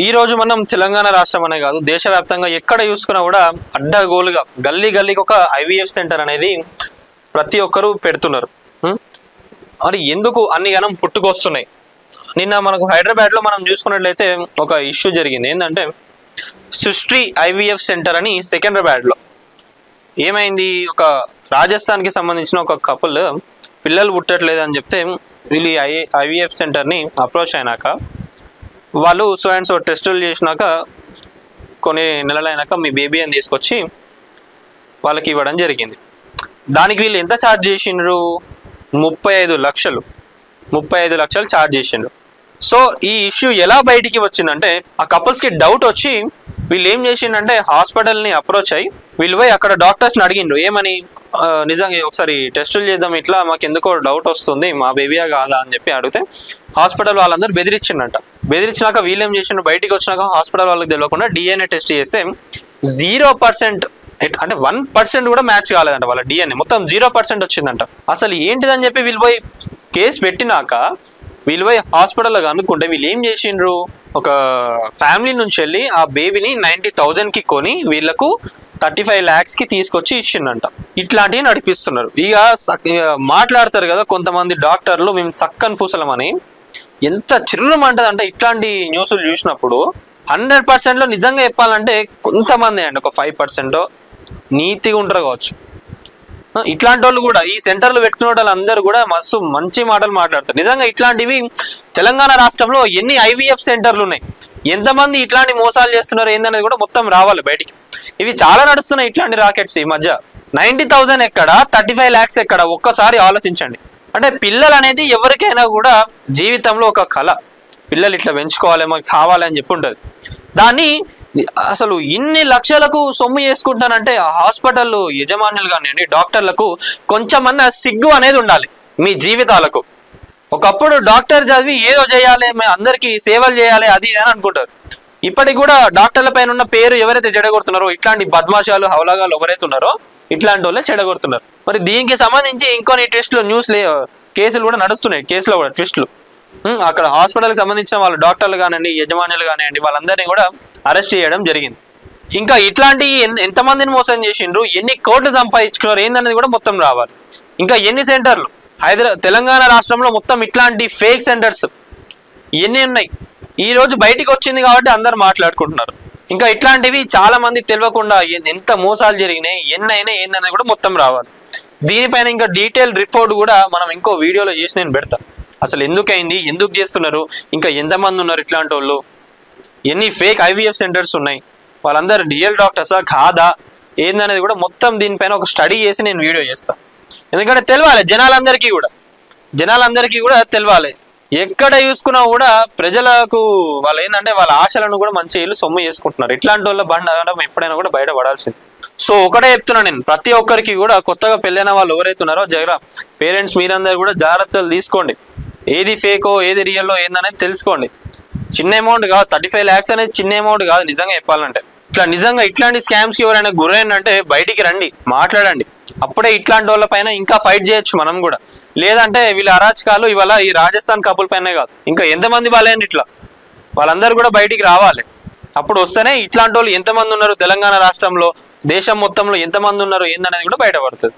ఈ రోజు మనం తెలంగాణ రాష్ట్రం అనే కాదు దేశవ్యాప్తంగా ఎక్కడ చూసుకున్నా కూడా అడ్డగోలుగా గల్లీ గల్లీకి ఒక ఐవీఎఫ్ సెంటర్ అనేది ప్రతి ఒక్కరూ పెడుతున్నారు. మరి ఎందుకు అన్ని గణం పుట్టుకొస్తున్నాయి? నిన్న మనకు హైదరాబాద్లో మనం చూసుకున్నట్లయితే ఒక ఇష్యూ జరిగింది. ఏంటంటే సృష్టి ఐవీఎఫ్ సెంటర్ అని సికింద్రాబాద్లో ఏమైంది, ఒక రాజస్థాన్కి సంబంధించిన ఒక కపుల్ పిల్లలు పుట్టట్లేదు అని చెప్తే వీళ్ళు ఐవీఎఫ్ సెంటర్ని అప్రోచ్ అయినాక వాళ్ళు సో అండ్ సో టెస్టులు చేసినాక కొన్ని నెలలైనాక మీ బేబీ అని తీసుకొచ్చి వాళ్ళకి ఇవ్వడం జరిగింది. దానికి వీళ్ళు ఎంత ఛార్జ్ చేసిండ్రు? 35 లక్షలు ఛార్జ్ చేసిండ్రు. సో ఈ ఇష్యూ ఎలా బయటికి వచ్చిందంటే ఆ కపుల్స్కి డౌట్ వచ్చి వీళ్ళు ఏం చేసిండంటే హాస్పిటల్ని అప్రోచ్ అయ్యి వీళ్ళు పోయి అక్కడ డాక్టర్స్ని అడిగిండ్రు, ఏమని నిజంగా ఒకసారి టెస్టులు చేద్దాం, ఇట్లా మాకు ఎందుకో డౌట్ వస్తుంది, మా బేబీయా కాదా అని చెప్పి అడిగితే హాస్పిటల్ వాళ్ళందరూ బెదిరించిండట. బెదిరించినాక వీళ్ళు ఏం చేసిండ్రు, బయటికి వచ్చినాక హాస్పిటల్ వాళ్ళకి తెలియకుండా DNA టెస్ట్ చేస్తే 0% అంటే 1% కూడా మ్యాచ్ కాలేదంట. వాళ్ళ DNA మొత్తం 0% వచ్చిందంట. అసలు ఏంటిదని చెప్పి వీళ్ళు పోయి కేసు పెట్టినాక వీళ్ళు పోయి హాస్పిటల్లో కనుక్కుంటే వీళ్ళు ఏం చేసిండ్రు, ఒక ఫ్యామిలీ నుంచి వెళ్ళి ఆ బేబీని 90,000కి కొని వీళ్ళకు 35 lakhsకి తీసుకొచ్చి ఇచ్చిండంట. ఇట్లాంటివి నడిపిస్తున్నారు. ఇక మాట్లాడతారు కదా కొంతమంది డాక్టర్లు, మేము చక్కని పూసలమని. ఎంత చిర్రమంటది అంటే ఇట్లాంటి న్యూస్లు చూసినప్పుడు 100%లో నిజంగా చెప్పాలంటే కొంతమంది అండి, ఒక 5% నీతిగా ఉంటారు కావచ్చు. ఇట్లాంటి వాళ్ళు కూడా ఈ సెంటర్లు పెట్టుకునే వాళ్ళందరూ కూడా మస్తు మంచి మాటలు మాట్లాడతారు. నిజంగా ఇట్లాంటివి తెలంగాణ రాష్ట్రంలో ఎన్ని ఐవీఎఫ్ సెంటర్లు ఉన్నాయి, ఎంతమంది ఇట్లాంటి మోసాలు చేస్తున్నారు ఏందనేది కూడా మొత్తం రావాలి బయటికి. ఇవి చాలా నడుస్తున్నాయి ఇట్లాంటి రాకెట్స్ ఈ మధ్య. 90,000 ఎక్కడ, 35 lakhs ఎక్కడ, ఒక్కసారి ఆలోచించండి. అంటే పిల్లలు అనేది ఎవరికైనా కూడా జీవితంలో ఒక కళ, పిల్లలు ఇట్లా పెంచుకోవాలి, మాకు కావాలని చెప్పి ఉంటుంది. దాన్ని అసలు ఇన్ని లక్షలకు సొమ్ము చేసుకుంటానంటే ఆ హాస్పిటల్ యజమానులు కానివ్వండి, డాక్టర్లకు కొంచెమన్నా సిగ్గు అనేది ఉండాలి మీ జీవితాలకు. ఒకప్పుడు డాక్టర్ చదివి ఏదో చేయాలి, మేము అందరికీ సేవలు చేయాలి అది అని అనుకుంటారు. ఇప్పటికి కూడా డాక్టర్ల పైన ఉన్న పేరు ఎవరైతే చెడగొడుతున్నారో, ఇట్లాంటి బద్మాషాలు హౌలాగాలు ఎవరైతే ఉన్నారో ఇట్లాంటి వాళ్ళే చెడగొడుతున్నారు. మరి దీనికి సంబంధించి ఇంకొన్ని ట్విస్టులు కేసులు కూడా నడుస్తున్నాయి. కేసులో కూడా ట్విస్టులు అక్కడ హాస్పిటల్కి సంబంధించిన వాళ్ళు డాక్టర్లు కానివ్వండి, యజమానులు కానివ్వండి, వాళ్ళందరినీ కూడా అరెస్ట్ చేయడం జరిగింది. ఇంకా ఇట్లాంటి ఎంతమందిని మోసం చేసిండ్రు, ఎన్ని కోట్లు సంపాదించుకున్నారు ఏందనేది కూడా మొత్తం రావాలి. ఇంకా ఎన్ని సెంటర్లు తెలంగాణ రాష్ట్రంలో మొత్తం ఇట్లాంటి ఫేక్ సెంటర్స్ ఎన్ని ఉన్నాయి, ఈ రోజు బయటికి వచ్చింది కాబట్టి అందరు మాట్లాడుకుంటున్నారు. ఇంకా ఇట్లాంటివి చాలా మంది తెలియకుండా ఎంత మోసాలు జరిగినాయి, ఎన్నైనా ఏందనేది కూడా మొత్తం రావాలి. దీనిపైన ఇంకా డీటెయిల్ రిపోర్ట్ కూడా మనం ఇంకో వీడియోలో చేసి నేను పెడతా. అసలు ఎందుకైంది, ఎందుకు చేస్తున్నారు, ఇంకా ఎంతమంది ఉన్నారు ఇట్లాంటి వాళ్ళు, ఎన్ని ఫేక్ ఐవీఎఫ్ సెంటర్స్ ఉన్నాయి, వాళ్ళందరూ రియల్ డాక్టర్సా కాదా ఏందనేది కూడా మొత్తం దీనిపైన ఒక స్టడీ చేసి నేను వీడియో చేస్తాను. ఎందుకంటే తెలియాలి జనాలందరికీ కూడా తెలియాలి. ఎక్కడ చూసుకున్నా కూడా ప్రజలకు వాళ్ళు ఏంటంటే వాళ్ళ ఆశలను కూడా మంచి ఇల్లు సొమ్ము చేసుకుంటున్నారు. ఇట్లాంటి వాళ్ళ బండ ఎప్పుడైనా కూడా బయట పడాల్సింది. సో ఒకటే చెప్తున్నాను నేను, ప్రతి ఒక్కరికి కూడా కొత్తగా పెళ్ళైన వాళ్ళు ఎవరైతే ఉన్నారో పేరెంట్స్ మీరందరూ కూడా జాగ్రత్తలు తీసుకోండి. ఏది ఫేకో ఏది రియల్లో ఏందనేది తెలుసుకోండి. చిన్న అమౌంట్ కాదు, 35 lakhs అనేది చిన్న అమౌంట్ కాదు. నిజంగా చెప్పాలంటే నిజంగా ఇట్లాంటి స్కామ్స్కి ఎవరైనా గురైందంటే బయటికి రండి, మాట్లాడండి. అప్పుడే ఇట్లాంటి వాళ్ళ పైన ఇంకా ఫైట్ చేయొచ్చు మనం కూడా. లేదంటే వీళ్ళ అరాచకాలు ఇవాళ ఈ రాజస్థాన్ కపుల్ పైనే కాదు, ఇంకా ఎంతమంది వాళ్ళేంటి ఇట్లా వాళ్ళందరూ కూడా బయటికి రావాలి. అప్పుడు వస్తేనే ఇట్లాంటి వాళ్ళు ఎంతమంది ఉన్నారు తెలంగాణ రాష్ట్రంలో, దేశం మొత్తంలో ఎంతమంది ఉన్నారు ఏందనేది కూడా బయటపడుతుంది.